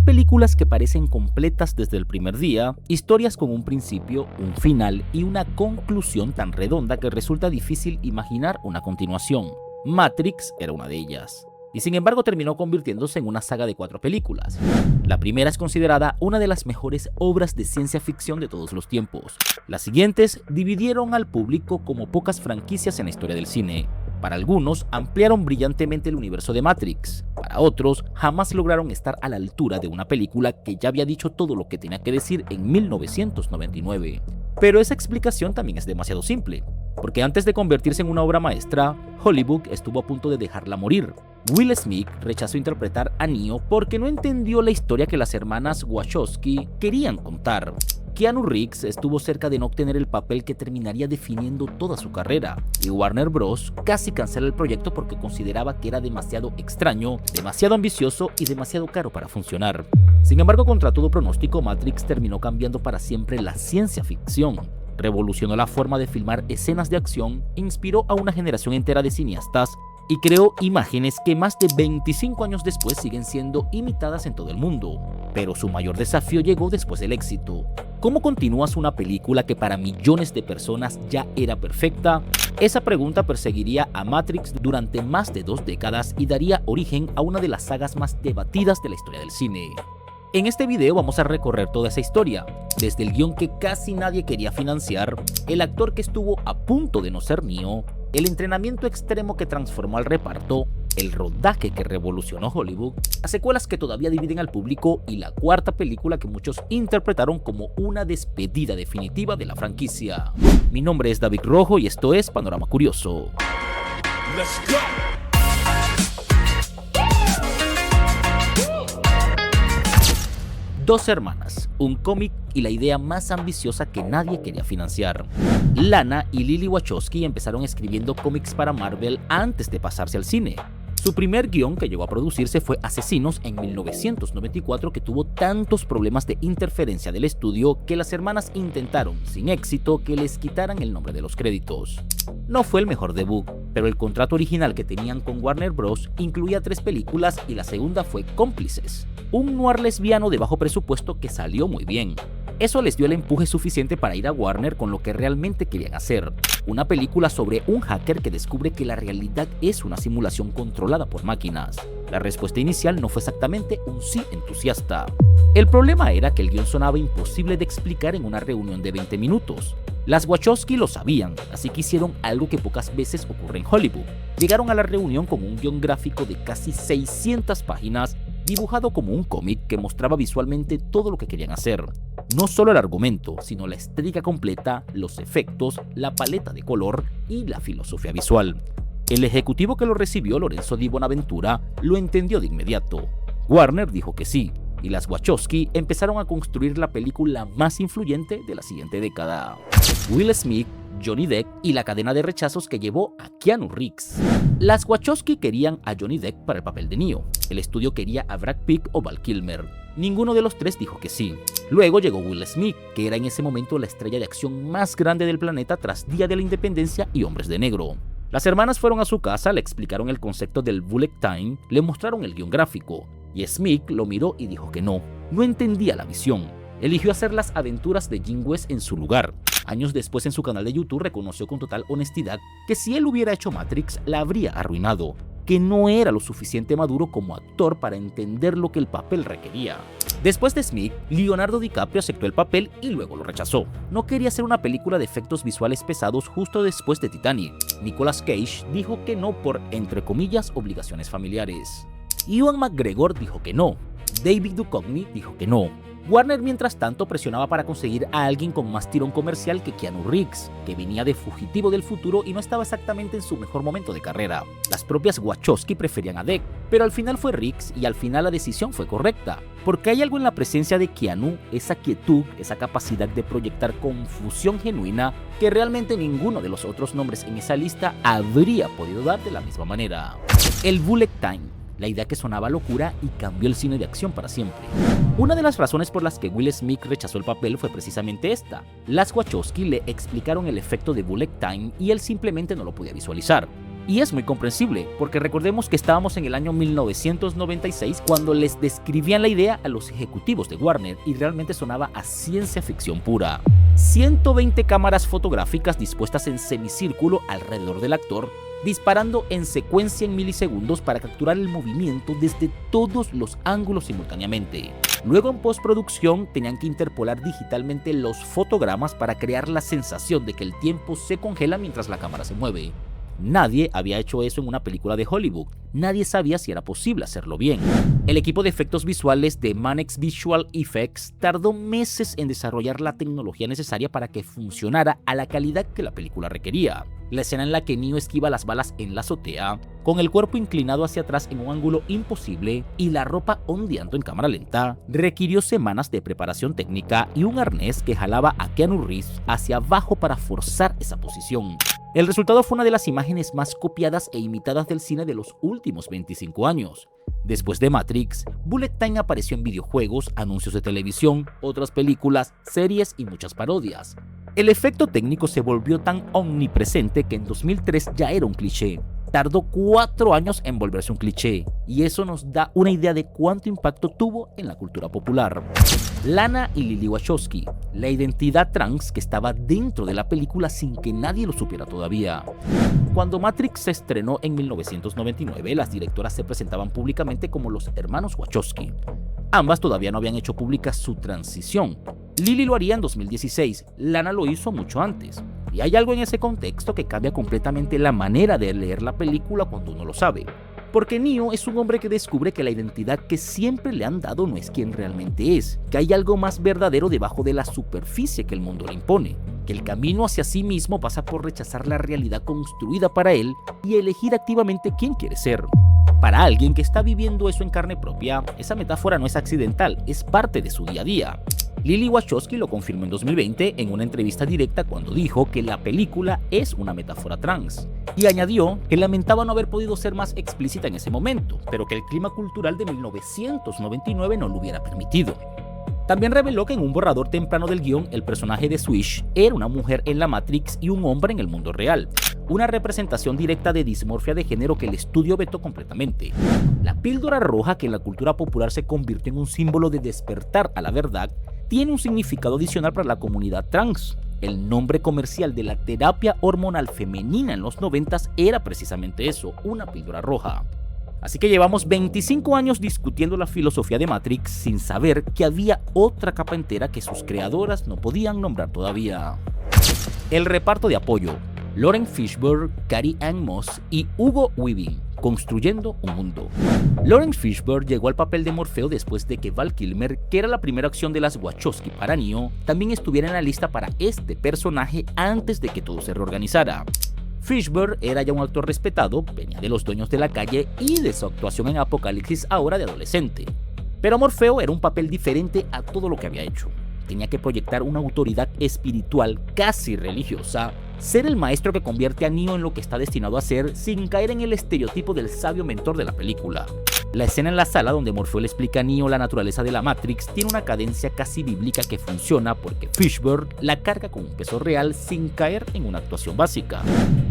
películas que parecen completas desde el primer día, historias con un principio, un final y una conclusión tan redonda que resulta difícil imaginar una continuación. Matrix era una de ellas, y sin embargo terminó convirtiéndose en una saga de 4 películas. La primera es considerada una de las mejores obras de ciencia ficción de todos los tiempos. Las siguientes dividieron al público como pocas franquicias en la historia del cine. Para algunos, ampliaron brillantemente el universo de Matrix. Para otros, jamás lograron estar a la altura de una película que ya había dicho todo lo que tenía que decir en 1999. Pero esa explicación también es demasiado simple, porque antes de convertirse en una obra maestra, Hollywood estuvo a punto de dejarla morir. Will Smith rechazó interpretar a Neo porque no entendió la historia que las hermanas Wachowski querían contar. Keanu Reeves estuvo cerca de no obtener el papel que terminaría definiendo toda su carrera, y Warner Bros. Casi cancela el proyecto porque consideraba que era demasiado extraño, demasiado ambicioso y demasiado caro para funcionar. Sin embargo, contra todo pronóstico, Matrix terminó cambiando para siempre la ciencia ficción. Revolucionó la forma de filmar escenas de acción, inspiró a una generación entera de cineastas y creó imágenes que más de 25 años después siguen siendo imitadas en todo el mundo. Pero su mayor desafío llegó después del éxito. ¿Cómo continúas una película que para millones de personas ya era perfecta? Esa pregunta perseguiría a Matrix durante más de 2 décadas y daría origen a una de las sagas más debatidas de la historia del cine. En este video vamos a recorrer toda esa historia, desde el guión que casi nadie quería financiar, el actor que estuvo a punto de no ser Neo, el entrenamiento extremo que transformó al reparto, el rodaje que revolucionó Hollywood, las secuelas que todavía dividen al público y la 4ª película que muchos interpretaron como una despedida definitiva de la franquicia. Mi nombre es David Rojo y esto es Panorama Curioso. Let's go. Dos hermanas, un cómic y la idea más ambiciosa que nadie quería financiar. Lana y Lily Wachowski empezaron escribiendo cómics para Marvel antes de pasarse al cine. Su primer guión que llegó a producirse fue Asesinos en 1994, que tuvo tantos problemas de interferencia del estudio que las hermanas intentaron, sin éxito, que les quitaran el nombre de los créditos. No fue el mejor debut, pero el contrato original que tenían con Warner Bros. Incluía 3 películas y la segunda fue Cómplices, un noir lesbiano de bajo presupuesto que salió muy bien. Eso les dio el empuje suficiente para ir a Warner con lo que realmente querían hacer, una película sobre un hacker que descubre que la realidad es una simulación controlada por máquinas. La respuesta inicial no fue exactamente un sí entusiasta. El problema era que el guión sonaba imposible de explicar en una reunión de 20 minutos. Las Wachowski lo sabían, así que hicieron algo que pocas veces ocurre en Hollywood. Llegaron a la reunión con un guión gráfico de casi 600 páginas, dibujado como un cómic que mostraba visualmente todo lo que querían hacer. No solo el argumento, sino la estética completa, los efectos, la paleta de color y la filosofía visual. El ejecutivo que lo recibió, Lorenzo Di Bonaventura, lo entendió de inmediato. Warner dijo que sí, y las Wachowski empezaron a construir la película más influyente de la siguiente década. Will Smith, Johnny Depp y la cadena de rechazos que llevó a Keanu Reeves. Las Wachowski querían a Johnny Depp para el papel de Neo. El estudio quería a Brad Pitt o Val Kilmer. Ninguno de los 3 dijo que sí. Luego llegó Will Smith, que era en ese momento la estrella de acción más grande del planeta tras Día de la Independencia y Hombres de Negro. Las hermanas fueron a su casa, le explicaron el concepto del bullet time, le mostraron el guión gráfico, y Smith lo miró y dijo que no entendía la visión. Eligió hacer las aventuras de Jim West en su lugar. Años después, en su canal de YouTube, reconoció con total honestidad que si él hubiera hecho Matrix, la habría arruinado, que no era lo suficiente maduro como actor para entender lo que el papel requería. Después de Smith, Leonardo DiCaprio aceptó el papel y luego lo rechazó. No quería hacer una película de efectos visuales pesados justo después de Titanic. Nicolas Cage dijo que no por, entre comillas, obligaciones familiares. Ewan McGregor dijo que no. David Duchovny dijo que no. Warner, mientras tanto, presionaba para conseguir a alguien con más tirón comercial que Keanu Reeves, que venía de fugitivo del futuro y no estaba exactamente en su mejor momento de carrera. Las propias Wachowski preferían a Depp, pero al final fue Reeves y al final la decisión fue correcta, porque hay algo en la presencia de Keanu, esa quietud, esa capacidad de proyectar confusión genuina que realmente ninguno de los otros nombres en esa lista habría podido dar de la misma manera. El bullet time. La idea que sonaba locura y cambió el cine de acción para siempre. Una de las razones por las que Will Smith rechazó el papel fue precisamente esta. Las Wachowski le explicaron el efecto de bullet time y él simplemente no lo podía visualizar. Y es muy comprensible, porque recordemos que estábamos en el año 1996 cuando les describían la idea a los ejecutivos de Warner y realmente sonaba a ciencia ficción pura. 120 cámaras fotográficas dispuestas en semicírculo alrededor del actor, disparando en secuencia en milisegundos para capturar el movimiento desde todos los ángulos simultáneamente. Luego en postproducción tenían que interpolar digitalmente los fotogramas para crear la sensación de que el tiempo se congela mientras la cámara se mueve. Nadie había hecho eso en una película de Hollywood, nadie sabía si era posible hacerlo bien. El equipo de efectos visuales de Manex Visual Effects tardó meses en desarrollar la tecnología necesaria para que funcionara a la calidad que la película requería. La escena en la que Neo esquiva las balas en la azotea, con el cuerpo inclinado hacia atrás en un ángulo imposible y la ropa ondeando en cámara lenta, requirió semanas de preparación técnica y un arnés que jalaba a Keanu Reeves hacia abajo para forzar esa posición. El resultado fue una de las imágenes más copiadas e imitadas del cine de los últimos 25 años. Después de Matrix, Bullet Time apareció en videojuegos, anuncios de televisión, otras películas, series y muchas parodias. El efecto técnico se volvió tan omnipresente que en 2003 ya era un cliché. Tardó 4 años en volverse un cliché, y eso nos da una idea de cuánto impacto tuvo en la cultura popular. Lana y Lily Wachowski, la identidad trans que estaba dentro de la película sin que nadie lo supiera todavía. Cuando Matrix se estrenó en 1999, las directoras se presentaban públicamente como los hermanos Wachowski. Ambas todavía no habían hecho pública su transición. Lily lo haría en 2016, Lana lo hizo mucho antes. Y hay algo en ese contexto que cambia completamente la manera de leer la película cuando uno lo sabe. Porque Neo es un hombre que descubre que la identidad que siempre le han dado no es quien realmente es, que hay algo más verdadero debajo de la superficie que el mundo le impone, que el camino hacia sí mismo pasa por rechazar la realidad construida para él y elegir activamente quién quiere ser. Para alguien que está viviendo eso en carne propia, esa metáfora no es accidental, es parte de su día a día. Lily Wachowski lo confirmó en 2020 en una entrevista directa cuando dijo que la película es una metáfora trans, y añadió que lamentaba no haber podido ser más explícita en ese momento, pero que el clima cultural de 1999 no lo hubiera permitido. También reveló que en un borrador temprano del guión el personaje de Swish era una mujer en la Matrix y un hombre en el mundo real, una representación directa de dismorfia de género que el estudio vetó completamente. La píldora roja, que en la cultura popular se convirtió en un símbolo de despertar a la verdad, tiene un significado adicional para la comunidad trans. El nombre comercial de la terapia hormonal femenina en los 90s era precisamente eso, una píldora roja. Así que llevamos 25 años discutiendo la filosofía de Matrix sin saber que había otra capa entera que sus creadoras no podían nombrar todavía. El reparto de apoyo: Lauren Fishburne, Carrie-Anne Moss y Hugo Weaving, construyendo un mundo. Lauren Fishburne llegó al papel de Morfeo después de que Val Kilmer, que era la primera opción de las Wachowski para Neo, también estuviera en la lista para este personaje antes de que todo se reorganizara. Fishburne era ya un actor respetado, venía de Los Dueños de la Calle y de su actuación en Apocalipsis ahora de adolescente. Pero Morfeo era un papel diferente a todo lo que había hecho. Tenía que proyectar una autoridad espiritual casi religiosa, ser el maestro que convierte a Neo en lo que está destinado a ser sin caer en el estereotipo del sabio mentor de la película. La escena en la sala donde Morfeo le explica a Neo la naturaleza de la Matrix tiene una cadencia casi bíblica que funciona porque Fishburne la carga con un peso real sin caer en una actuación básica.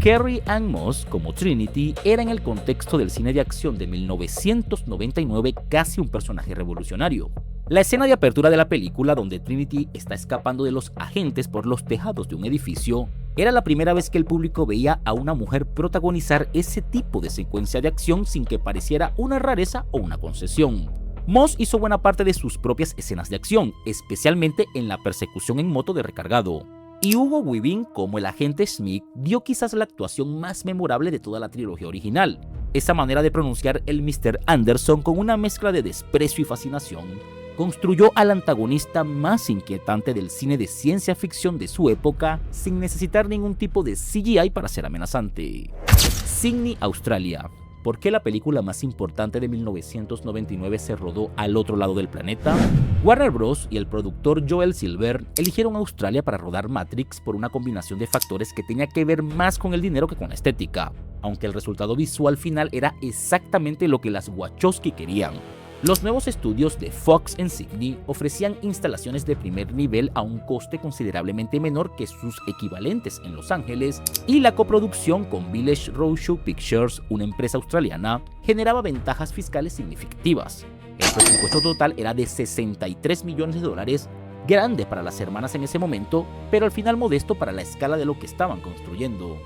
Carrie-Anne Moss, como Trinity, era en el contexto del cine de acción de 1999 casi un personaje revolucionario. La escena de apertura de la película, donde Trinity está escapando de los agentes por los tejados de un edificio, era la primera vez que el público veía a una mujer protagonizar ese tipo de secuencia de acción sin que pareciera una rareza o una concesión. Moss hizo buena parte de sus propias escenas de acción, especialmente en la persecución en moto de recargado. Y Hugo Weaving, como el agente Smith, dio quizás la actuación más memorable de toda la trilogía original. Esa manera de pronunciar el Mr. Anderson con una mezcla de desprecio y fascinación construyó al antagonista más inquietante del cine de ciencia ficción de su época sin necesitar ningún tipo de CGI para ser amenazante. Sydney, Australia. ¿Por qué la película más importante de 1999 se rodó al otro lado del planeta? Warner Bros. Y el productor Joel Silver eligieron Australia para rodar Matrix por una combinación de factores que tenía que ver más con el dinero que con la estética, aunque el resultado visual final era exactamente lo que las Wachowski querían. Los nuevos estudios de Fox en Sydney ofrecían instalaciones de primer nivel a un coste considerablemente menor que sus equivalentes en Los Ángeles, y la coproducción con Village Roadshow Pictures, una empresa australiana, generaba ventajas fiscales significativas. El presupuesto total era de $63 millones, grande para las hermanas en ese momento, pero al final modesto para la escala de lo que estaban construyendo.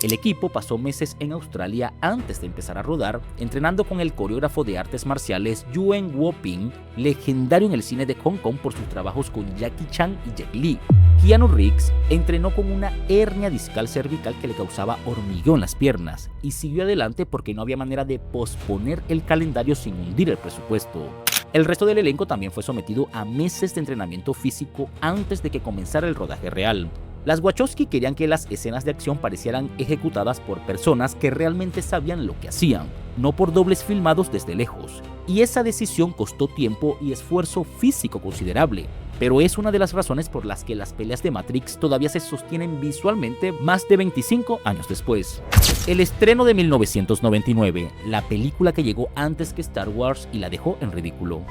El equipo pasó meses en Australia antes de empezar a rodar, entrenando con el coreógrafo de artes marciales Yuen Woo-ping, legendario en el cine de Hong Kong por sus trabajos con Jackie Chan y Jet Li. Keanu Reeves entrenó con una hernia discal cervical que le causaba hormigueo en las piernas, y siguió adelante porque no había manera de posponer el calendario sin hundir el presupuesto. El resto del elenco también fue sometido a meses de entrenamiento físico antes de que comenzara el rodaje real. Las Wachowski querían que las escenas de acción parecieran ejecutadas por personas que realmente sabían lo que hacían, no por dobles filmados desde lejos. Y esa decisión costó tiempo y esfuerzo físico considerable, pero es una de las razones por las que las peleas de Matrix todavía se sostienen visualmente más de 25 años después. El estreno de 1999, la película que llegó antes que Star Wars y la dejó en ridículo.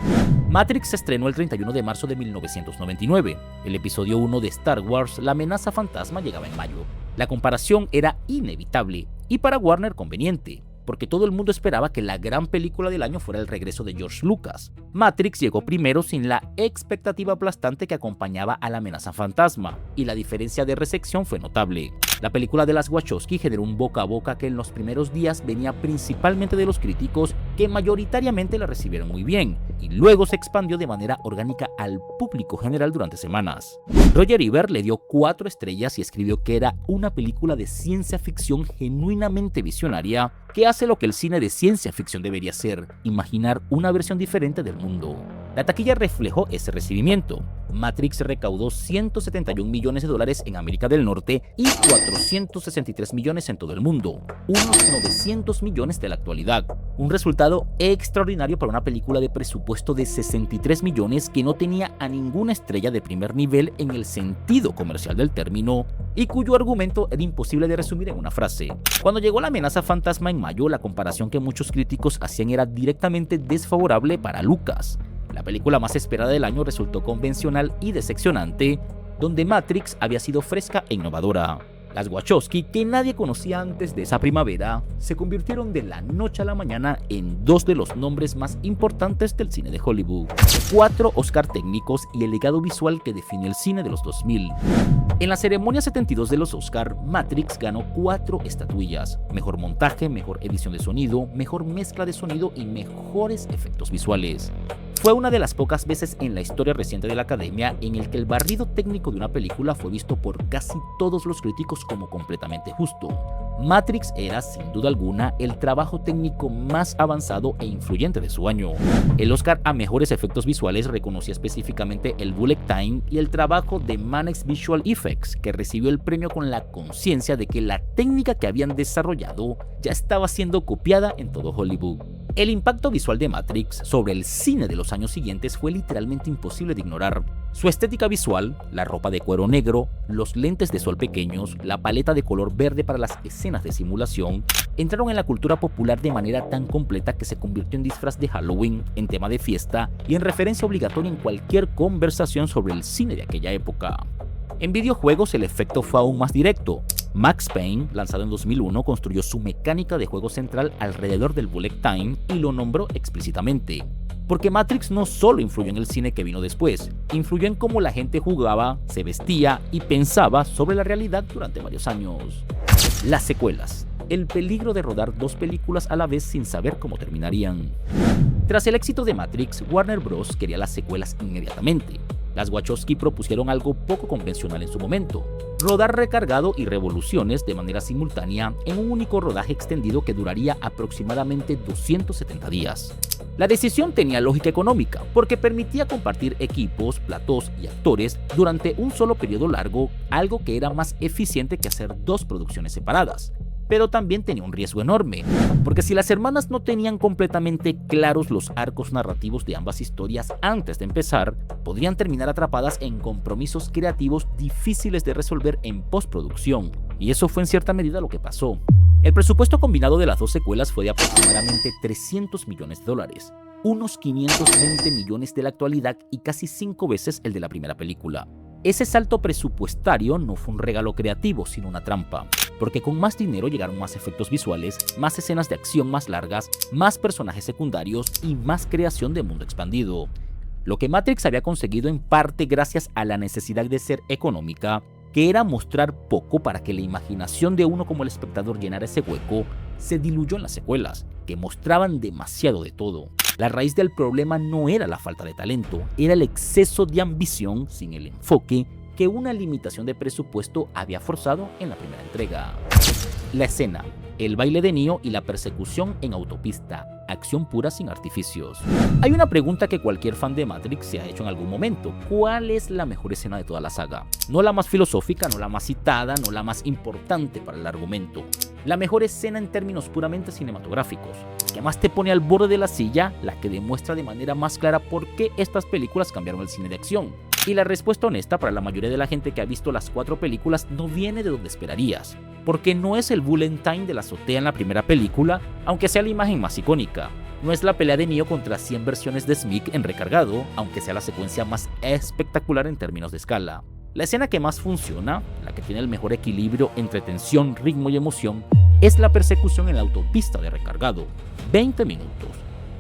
Matrix se estrenó el 31 de marzo de 1999. El episodio 1 de Star Wars, La amenaza fantasma, llegaba en mayo. La comparación era inevitable y para Warner conveniente, porque todo el mundo esperaba que la gran película del año fuera el regreso de George Lucas. Matrix llegó primero sin la expectativa aplastante que acompañaba a La amenaza fantasma, y la diferencia de recepción fue notable. La película de las Wachowski generó un boca a boca que en los primeros días venía principalmente de los críticos, que mayoritariamente la recibieron muy bien, y luego se expandió de manera orgánica al público general durante semanas. Roger Ebert le dio 4 estrellas y escribió que era una película de ciencia ficción genuinamente visionaria, que hace lo que el cine de ciencia ficción debería ser: imaginar una versión diferente del mundo. La taquilla reflejó ese recibimiento. Matrix recaudó $171 millones en América del Norte y 463 millones en todo el mundo, unos 900 millones de la actualidad. Un resultado extraordinario para una película de presupuesto de 63 millones que no tenía a ninguna estrella de primer nivel en el sentido comercial del término, y cuyo argumento era imposible de resumir en una frase. Cuando llegó La amenaza fantasma en mayo, la comparación que muchos críticos hacían era directamente desfavorable para Lucas. La película más esperada del año resultó convencional y decepcionante, donde Matrix había sido fresca e innovadora. Las Wachowski, que nadie conocía antes de esa primavera, se convirtieron de la noche a la mañana en 2 de los nombres más importantes del cine de Hollywood, 4 Oscar técnicos y el legado visual que define el cine de los 2000. En la ceremonia 72 de los Oscar, Matrix ganó 4 estatuillas: mejor montaje, mejor edición de sonido, mejor mezcla de sonido y mejores efectos visuales. Fue una de las pocas veces en la historia reciente de la Academia en el que el barrido técnico de una película fue visto por casi todos los críticos como completamente justo. Matrix era, sin duda alguna, el trabajo técnico más avanzado e influyente de su año. El Oscar a mejores efectos visuales reconocía específicamente el bullet time y el trabajo de Manex Visual Effects, que recibió el premio con la conciencia de que la técnica que habían desarrollado ya estaba siendo copiada en todo Hollywood. El impacto visual de Matrix sobre el cine de los años siguientes fue literalmente imposible de ignorar. Su estética visual, la ropa de cuero negro, los lentes de sol pequeños, la paleta de color verde para las escenas de simulación, entraron en la cultura popular de manera tan completa que se convirtió en disfraz de Halloween, en tema de fiesta y en referencia obligatoria en cualquier conversación sobre el cine de aquella época. En videojuegos el efecto fue aún más directo. Max Payne, lanzado en 2001, construyó su mecánica de juego central alrededor del bullet time y lo nombró explícitamente. Porque Matrix no solo influyó en el cine que vino después, influyó en cómo la gente jugaba, se vestía y pensaba sobre la realidad durante varios años. Las secuelas. El peligro de rodar 2 películas a la vez sin saber cómo terminarían. Tras el éxito de Matrix, Warner Bros. Quería las secuelas inmediatamente. Las Wachowski propusieron algo poco convencional en su momento: rodar Recargado y Revoluciones de manera simultánea en un único rodaje extendido que duraría aproximadamente 270 días. La decisión tenía lógica económica, porque permitía compartir equipos, platós y actores durante un solo periodo largo, algo que era más eficiente que hacer 2 producciones separadas. Pero también tenía un riesgo enorme, porque si las hermanas no tenían completamente claros los arcos narrativos de ambas historias antes de empezar, podrían terminar atrapadas en compromisos creativos difíciles de resolver en postproducción, y eso fue en cierta medida lo que pasó. El presupuesto combinado de las 2 secuelas fue de aproximadamente $300 millones, unos 520 millones de la actualidad y casi 5 veces el de la primera película. Ese salto presupuestario no fue un regalo creativo, sino una trampa, porque con más dinero llegaron más efectos visuales, más escenas de acción más largas, más personajes secundarios y más creación de mundo expandido. Lo que Matrix había conseguido en parte gracias a la necesidad de ser económica, que era mostrar poco para que la imaginación de uno como el espectador llenara ese hueco, se diluyó en las secuelas, que mostraban demasiado de todo. La raíz del problema no era la falta de talento, era el exceso de ambición sin el enfoque que una limitación de presupuesto había forzado en la primera entrega. La escena, el baile de Neo y la persecución en autopista, acción pura sin artificios. Hay una pregunta que cualquier fan de Matrix se ha hecho en algún momento: ¿cuál es la mejor escena de toda la saga? No la más filosófica, no la más citada, no la más importante para el argumento. La mejor escena en términos puramente cinematográficos, que más te pone al borde de la silla, la que demuestra de manera más clara por qué estas películas cambiaron el cine de acción. Y la respuesta honesta para la mayoría de la gente que ha visto las 4 películas no viene de donde esperarías, porque no es el bullet time de la azotea en la primera película, aunque sea la imagen más icónica. No es la pelea de Neo contra 100 versiones de Smith en recargado, aunque sea la secuencia más espectacular en términos de escala. La escena que más funciona, la que tiene el mejor equilibrio entre tensión, ritmo y emoción, es la persecución en la autopista de recargado. 20 minutos.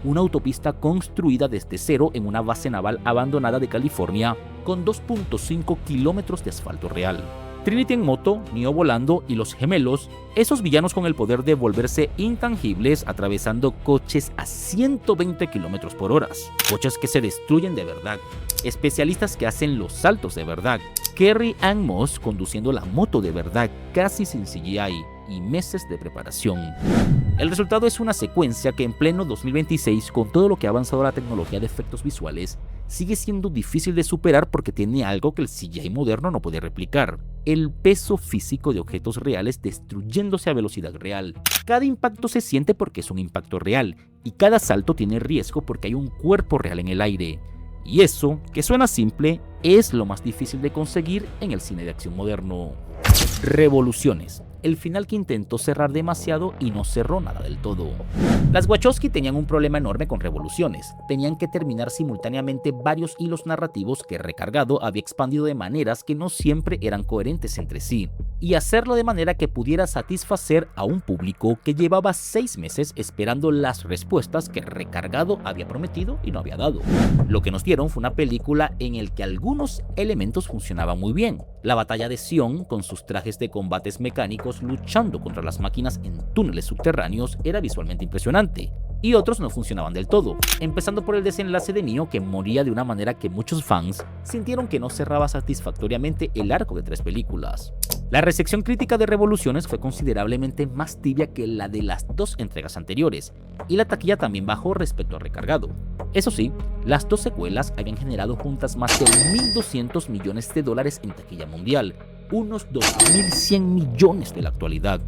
Una autopista construida desde cero en una base naval abandonada de California con 2.5 kilómetros de asfalto real. Trinity en moto, Neo volando y los gemelos, esos villanos con el poder de volverse intangibles atravesando coches a 120 km por hora, coches que se destruyen de verdad, especialistas que hacen los saltos de verdad, Carrie-Anne Moss conduciendo la moto de verdad casi sin CGI y meses de preparación. El resultado es una secuencia que en pleno 2026, con todo lo que ha avanzado la tecnología de efectos visuales, sigue siendo difícil de superar porque tiene algo que el CGI moderno no puede replicar: el peso físico de objetos reales destruyéndose a velocidad real. Cada impacto se siente porque es un impacto real, y cada salto tiene riesgo porque hay un cuerpo real en el aire. Y eso, que suena simple, es lo más difícil de conseguir en el cine de acción moderno. Revoluciones. El final que intentó cerrar demasiado y no cerró nada del todo. Las Wachowski tenían un problema enorme con Revoluciones. Tenían que terminar simultáneamente varios hilos narrativos que Recargado había expandido de maneras que no siempre eran coherentes entre sí, y hacerlo de manera que pudiera satisfacer a un público que llevaba 6 meses esperando las respuestas que Recargado había prometido y no había dado. Lo que nos dieron fue una película en el que algunos elementos funcionaban muy bien. La batalla de Sion, con sus trajes de combates mecánicos luchando contra las máquinas en túneles subterráneos, era visualmente impresionante, y otros no funcionaban del todo, empezando por el desenlace de Neo, que moría de una manera que muchos fans sintieron que no cerraba satisfactoriamente el arco de 3 películas. La recepción crítica de Revoluciones fue considerablemente más tibia que la de las 2 entregas anteriores, y la taquilla también bajó respecto a Recargado. Eso sí, las 2 secuelas habían generado juntas más de $1.200 millones en taquilla mundial, unos 2.100 millones de la actualidad,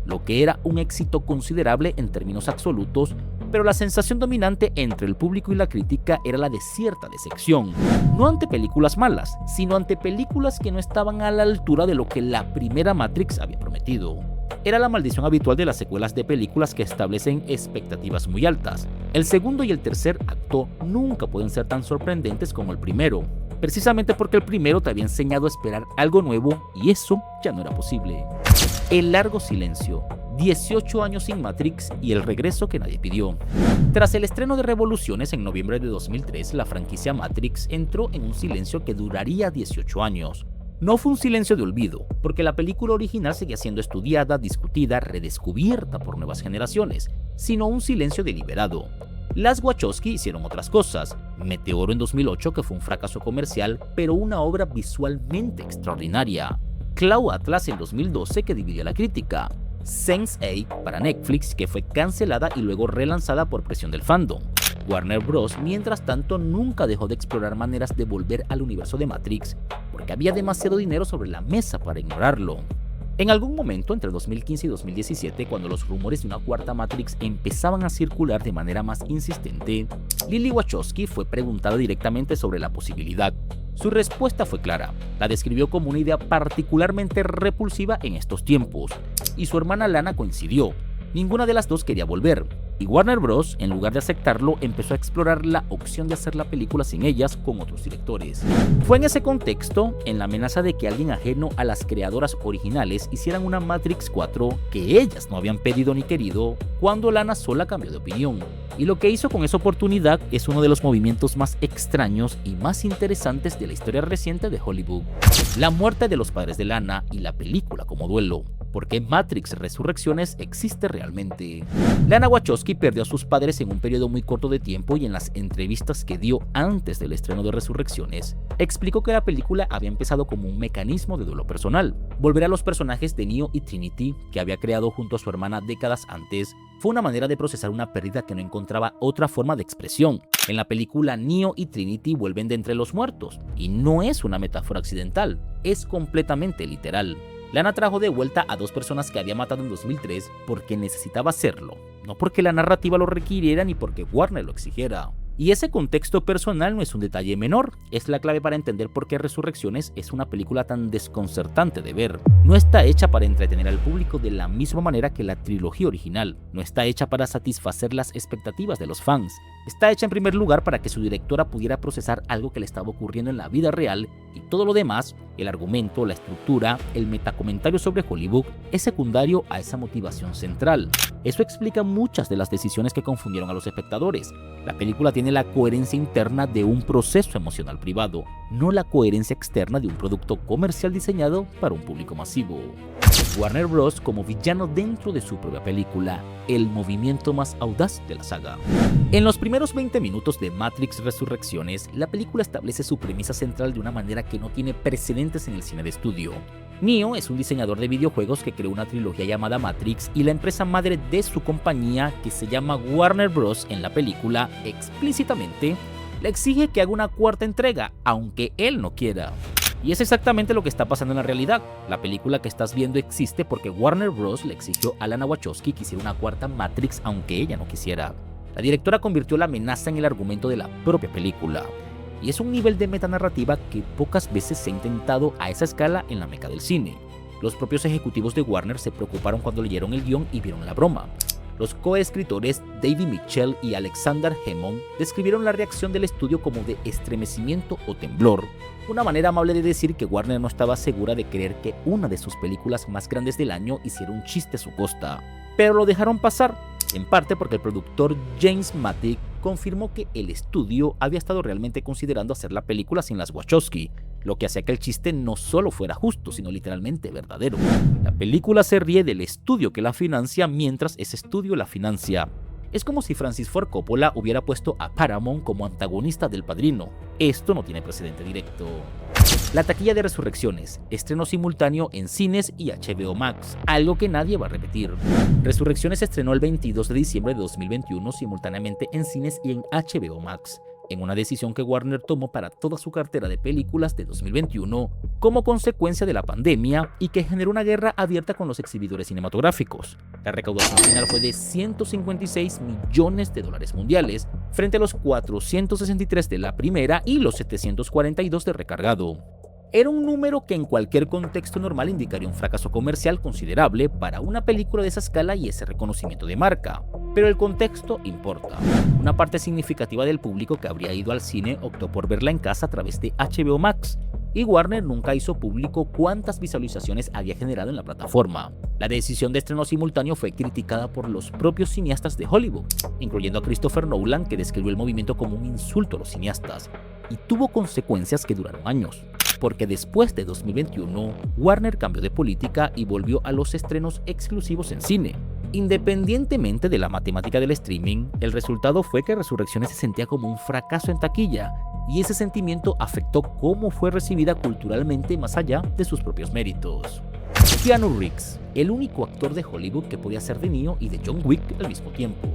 lo que era un éxito considerable en términos absolutos, pero la sensación dominante entre el público y la crítica era la de cierta decepción, no ante películas malas, sino ante películas que no estaban a la altura de lo que la primera Matrix había prometido. Era la maldición habitual de las secuelas de películas que establecen expectativas muy altas. El segundo y el tercer acto nunca pueden ser tan sorprendentes como el primero, precisamente porque el primero te había enseñado a esperar algo nuevo y eso ya no era posible. El largo silencio, 18 años sin Matrix y el regreso que nadie pidió. Tras el estreno de Revoluciones en noviembre de 2003, la franquicia Matrix entró en un silencio que duraría 18 años. No fue un silencio de olvido, porque la película original seguía siendo estudiada, discutida, redescubierta por nuevas generaciones, sino un silencio deliberado. Las Wachowski hicieron otras cosas: Meteoro en 2008, que fue un fracaso comercial, pero una obra visualmente extraordinaria; Cloud Atlas en 2012, que dividió la crítica; Sense8 para Netflix, que fue cancelada y luego relanzada por presión del fandom. Warner Bros. Mientras tanto nunca dejó de explorar maneras de volver al universo de Matrix, porque había demasiado dinero sobre la mesa para ignorarlo. En algún momento entre 2015 y 2017, cuando los rumores de una cuarta Matrix empezaban a circular de manera más insistente, Lily Wachowski fue preguntada directamente sobre la posibilidad. Su respuesta fue clara, la describió como una idea particularmente repulsiva en estos tiempos, y su hermana Lana coincidió. Ninguna de las dos quería volver. Y Warner Bros., en lugar de aceptarlo, empezó a explorar la opción de hacer la película sin ellas con otros directores. Fue en ese contexto, en la amenaza de que alguien ajeno a las creadoras originales hicieran una Matrix 4 que ellas no habían pedido ni querido, cuando Lana sola cambió de opinión. Y lo que hizo con esa oportunidad es uno de los movimientos más extraños y más interesantes de la historia reciente de Hollywood. La muerte de los padres de Lana y la película como duelo. ¿Por qué Matrix Resurrecciones existe realmente? Lana Wachowski perdió a sus padres en un periodo muy corto de tiempo y en las entrevistas que dio antes del estreno de Resurrecciones, explicó que la película había empezado como un mecanismo de duelo personal. Volver a los personajes de Neo y Trinity, que había creado junto a su hermana décadas antes, fue una manera de procesar una pérdida que no encontraba otra forma de expresión. En la película, Neo y Trinity vuelven de entre los muertos, y no es una metáfora accidental, es completamente literal. Lana trajo de vuelta a dos personas que había matado en 2003 porque necesitaba hacerlo, no porque la narrativa lo requiriera ni porque Warner lo exigiera. Y ese contexto personal no es un detalle menor, es la clave para entender por qué Resurrecciones es una película tan desconcertante de ver. No está hecha para entretener al público de la misma manera que la trilogía original, no está hecha para satisfacer las expectativas de los fans, está hecha en primer lugar para que su directora pudiera procesar algo que le estaba ocurriendo en la vida real y todo lo demás, el argumento, la estructura, el metacomentario sobre Hollywood, es secundario a esa motivación central. Eso explica muchas de las decisiones que confundieron a los espectadores. La película tiene la coherencia interna de un proceso emocional privado, no la coherencia externa de un producto comercial diseñado para un público masivo. Warner Bros. Como villano dentro de su propia película, el movimiento más audaz de la saga. En los primeros 20 minutos de Matrix Resurrecciones, la película establece su premisa central de una manera que no tiene precedentes en el cine de estudio. Neo es un diseñador de videojuegos que creó una trilogía llamada Matrix y la empresa madre de su compañía, que se llama Warner Bros. En la película, explícitamente, le exige que haga una cuarta entrega, aunque él no quiera. Y es exactamente lo que está pasando en la realidad. La película que estás viendo existe porque Warner Bros. Le exigió a Lana Wachowski que hiciera una cuarta Matrix aunque ella no quisiera. La directora convirtió la amenaza en el argumento de la propia película. Y es un nivel de metanarrativa que pocas veces se ha intentado a esa escala en la meca del cine. Los propios ejecutivos de Warner se preocuparon cuando leyeron el guión y vieron la broma. Los coescritores David Mitchell y Alexander Hammond describieron la reacción del estudio como de estremecimiento o temblor, una manera amable de decir que Warner no estaba segura de creer que una de sus películas más grandes del año hiciera un chiste a su costa. Pero lo dejaron pasar, en parte porque el productor James Matic confirmó que el estudio había estado realmente considerando hacer la película sin las Wachowski, lo que hacía que el chiste no solo fuera justo, sino literalmente verdadero. La película se ríe del estudio que la financia mientras ese estudio la financia. Es como si Francis Ford Coppola hubiera puesto a Paramount como antagonista del Padrino. Esto no tiene precedente directo. La taquilla de Resurrecciones, estreno simultáneo en cines y HBO Max, algo que nadie va a repetir. Resurrecciones se estrenó el 22 de diciembre de 2021 simultáneamente en cines y en HBO Max, en una decisión que Warner tomó para toda su cartera de películas de 2021 como consecuencia de la pandemia y que generó una guerra abierta con los exhibidores cinematográficos. La recaudación final fue de $156 millones mundiales, frente a los 463 de la primera y los 742 de recargado. Era un número que en cualquier contexto normal indicaría un fracaso comercial considerable para una película de esa escala y ese reconocimiento de marca. Pero el contexto importa. Una parte significativa del público que habría ido al cine optó por verla en casa a través de HBO Max, y Warner nunca hizo público cuántas visualizaciones había generado en la plataforma. La decisión de estreno simultáneo fue criticada por los propios cineastas de Hollywood, incluyendo a Christopher Nolan, que describió el movimiento como un insulto a los cineastas, y tuvo consecuencias que duraron años. Porque después de 2021, Warner cambió de política y volvió a los estrenos exclusivos en cine. Independientemente de la matemática del streaming, el resultado fue que Resurrecciones se sentía como un fracaso en taquilla, y ese sentimiento afectó cómo fue recibida culturalmente más allá de sus propios méritos. Keanu Reeves, el único actor de Hollywood que podía ser de Neo y de John Wick al mismo tiempo.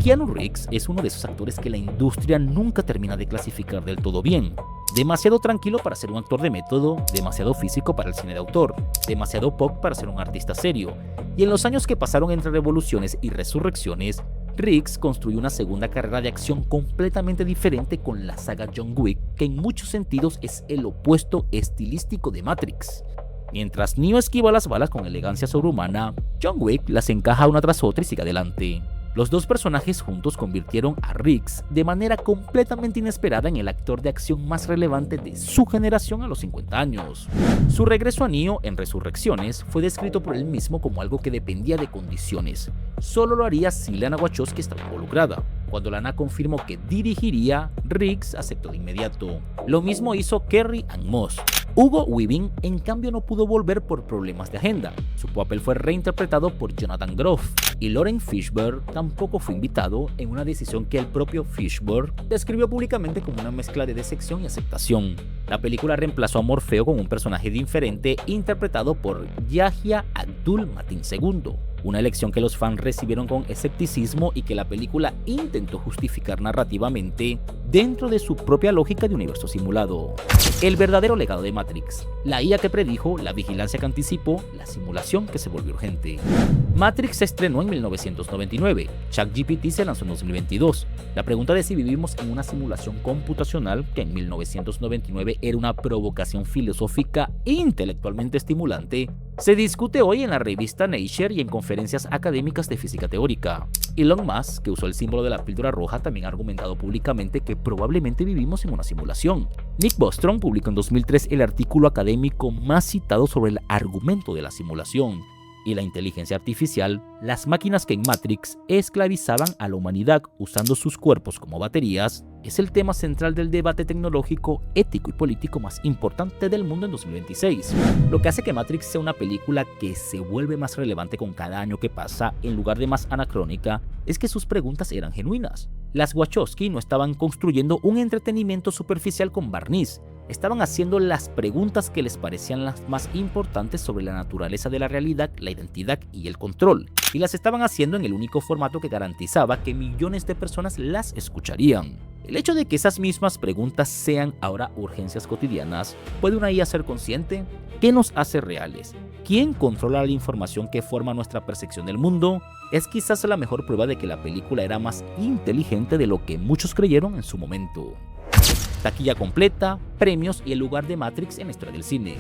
Keanu Reeves es uno de esos actores que la industria nunca termina de clasificar del todo bien. Demasiado tranquilo para ser un actor de método, demasiado físico para el cine de autor, demasiado pop para ser un artista serio. Y en los años que pasaron entre Revoluciones y Resurrecciones, Reeves construyó una segunda carrera de acción completamente diferente con la saga John Wick, que en muchos sentidos es el opuesto estilístico de Matrix. Mientras Neo esquiva las balas con elegancia sobrehumana, John Wick las encaja una tras otra y sigue adelante. Los dos personajes juntos convirtieron a Riggs de manera completamente inesperada en el actor de acción más relevante de su generación a los 50 años. Su regreso a Neo en Resurrecciones fue descrito por él mismo como algo que dependía de condiciones. Solo lo haría si Lana Wachowski estaba involucrada. Cuando Lana confirmó que dirigiría, Riggs aceptó de inmediato. Lo mismo hizo Carrie Ann Moss. Hugo Weaving, en cambio, no pudo volver por problemas de agenda. Su papel fue reinterpretado por Jonathan Groff. Y Lauren Fishburne tampoco fue invitado, en una decisión que el propio Fishburne describió públicamente como una mezcla de decepción y aceptación. La película reemplazó a Morfeo con un personaje diferente interpretado por Yahya Abdul-Mateen II. Una elección que los fans recibieron con escepticismo y que la película intentó justificar narrativamente dentro de su propia lógica de universo simulado. El verdadero legado de Matrix, la IA que predijo, la vigilancia que anticipó, la simulación que se volvió urgente. Matrix se estrenó en 1999, ChatGPT se lanzó en 2022. La pregunta de si vivimos en una simulación computacional, que en 1999 era una provocación filosófica e intelectualmente estimulante, se discute hoy en la revista Nature y en conferencias académicas de física teórica. Elon Musk, que usó el símbolo de la píldora roja, también ha argumentado públicamente que probablemente vivimos en una simulación. Nick Bostrom publicó en 2003 el artículo académico más citado sobre el argumento de la simulación y la inteligencia artificial, las máquinas que en Matrix esclavizaban a la humanidad usando sus cuerpos como baterías, es el tema central del debate tecnológico, ético y político más importante del mundo en 2026. Lo que hace que Matrix sea una película que se vuelve más relevante con cada año que pasa, en lugar de más anacrónica, es que sus preguntas eran genuinas. Las Wachowski no estaban construyendo un entretenimiento superficial con barniz, estaban haciendo las preguntas que les parecían las más importantes sobre la naturaleza de la realidad, la identidad y el control, y las estaban haciendo en el único formato que garantizaba que millones de personas las escucharían. El hecho de que esas mismas preguntas sean ahora urgencias cotidianas, ¿puede una IA ser consciente? ¿Qué nos hace reales? ¿Quién controla la información que forma nuestra percepción del mundo? Es quizás la mejor prueba de que la película era más inteligente de lo que muchos creyeron en su momento. Taquilla completa, premios y el lugar de Matrix en la historia del cine.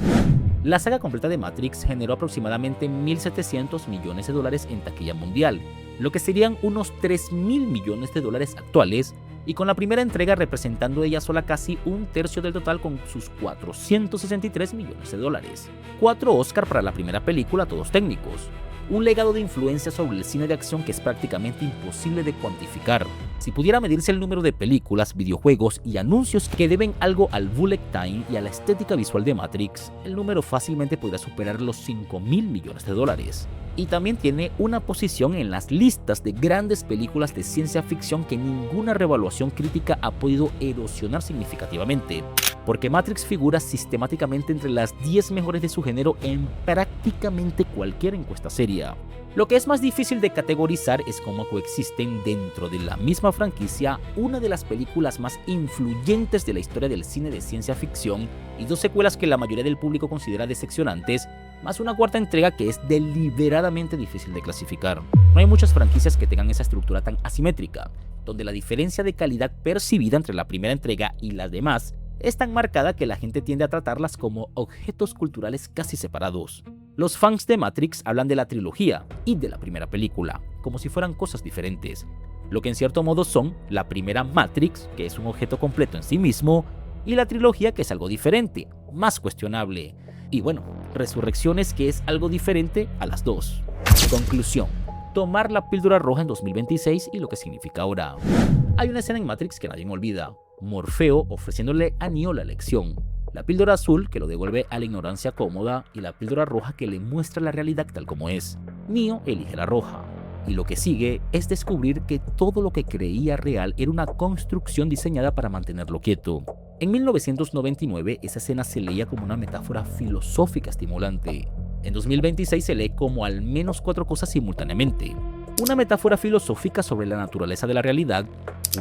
La saga completa de Matrix generó aproximadamente 1.700 millones de dólares en taquilla mundial, lo que serían unos 3.000 millones de dólares actuales, y con la primera entrega representando ella sola casi un tercio del total con sus 463 millones de dólares. 4 Oscar para la primera película, todos técnicos. Un legado de influencia sobre el cine de acción que es prácticamente imposible de cuantificar. Si pudiera medirse el número de películas, videojuegos y anuncios que deben algo al bullet time y a la estética visual de Matrix, el número fácilmente podría superar los 5.000 millones de dólares. Y también tiene una posición en las listas de grandes películas de ciencia ficción que ninguna reevaluación crítica ha podido erosionar significativamente, porque Matrix figura sistemáticamente entre las 10 mejores de su género en prácticamente cualquier encuesta seria. Lo que es más difícil de categorizar es cómo coexisten dentro de la misma franquicia una de las películas más influyentes de la historia del cine de ciencia ficción y 2 secuelas que la mayoría del público considera decepcionantes, más una cuarta entrega que es deliberadamente difícil de clasificar. No hay muchas franquicias que tengan esa estructura tan asimétrica, donde la diferencia de calidad percibida entre la primera entrega y las demás es tan marcada que la gente tiende a tratarlas como objetos culturales casi separados. Los fans de Matrix hablan de la trilogía y de la primera película, como si fueran cosas diferentes, lo que en cierto modo son la primera Matrix, que es un objeto completo en sí mismo, y la trilogía, que es algo diferente, más cuestionable, y bueno, Resurrecciones, que es algo diferente a las dos. Conclusión: tomar la píldora roja en 2026 y lo que significa ahora. Hay una escena en Matrix que nadie me olvida: Morfeo ofreciéndole a Neo la lección, la píldora azul que lo devuelve a la ignorancia cómoda y la píldora roja que le muestra la realidad tal como es. Neo elige la roja, y lo que sigue es descubrir que todo lo que creía real era una construcción diseñada para mantenerlo quieto. En 1999 esa escena se leía como una metáfora filosófica estimulante. En 2026 se lee como al menos 4 cosas simultáneamente: una metáfora filosófica sobre la naturaleza de la realidad,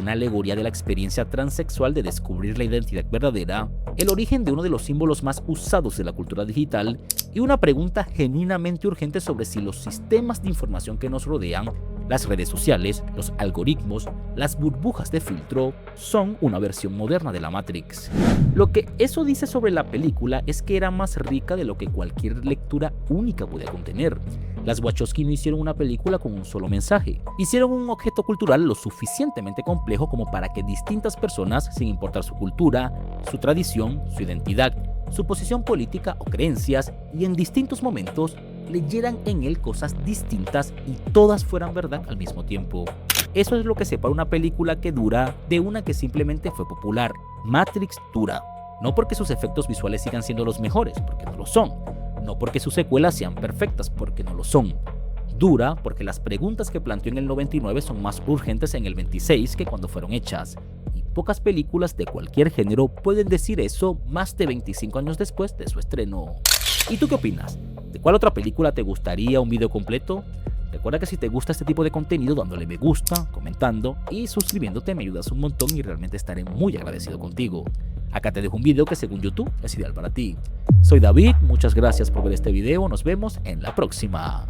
una alegoría de la experiencia transexual de descubrir la identidad verdadera, el origen de uno de los símbolos más usados de la cultura digital y una pregunta genuinamente urgente sobre si los sistemas de información que nos rodean, las redes sociales, los algoritmos, las burbujas de filtro, son una versión moderna de la Matrix. Lo que eso dice sobre la película es que era más rica de lo que cualquier lectura única podía contener. Las Wachowski no hicieron una película con un solo mensaje. Hicieron un objeto cultural lo suficientemente complejo como para que distintas personas, sin importar su cultura, su tradición, su identidad, su posición política o creencias, y en distintos momentos, leyeran en él cosas distintas y todas fueran verdad al mismo tiempo. Eso es lo que separa una película que dura de una que simplemente fue popular. Matrix dura, no porque sus efectos visuales sigan siendo los mejores, porque no lo son. No porque sus secuelas sean perfectas, porque no lo son. Dura porque las preguntas que planteó en el 99 son más urgentes en el 26 que cuando fueron hechas. Y pocas películas de cualquier género pueden decir eso más de 25 años después de su estreno. ¿Y tú qué opinas? ¿De cuál otra película te gustaría un video completo? Recuerda que si te gusta este tipo de contenido, dándole me gusta, comentando y suscribiéndote me ayudas un montón y realmente estaré muy agradecido contigo. Acá te dejo un video que según YouTube es ideal para ti. Soy David, muchas gracias por ver este video, nos vemos en la próxima.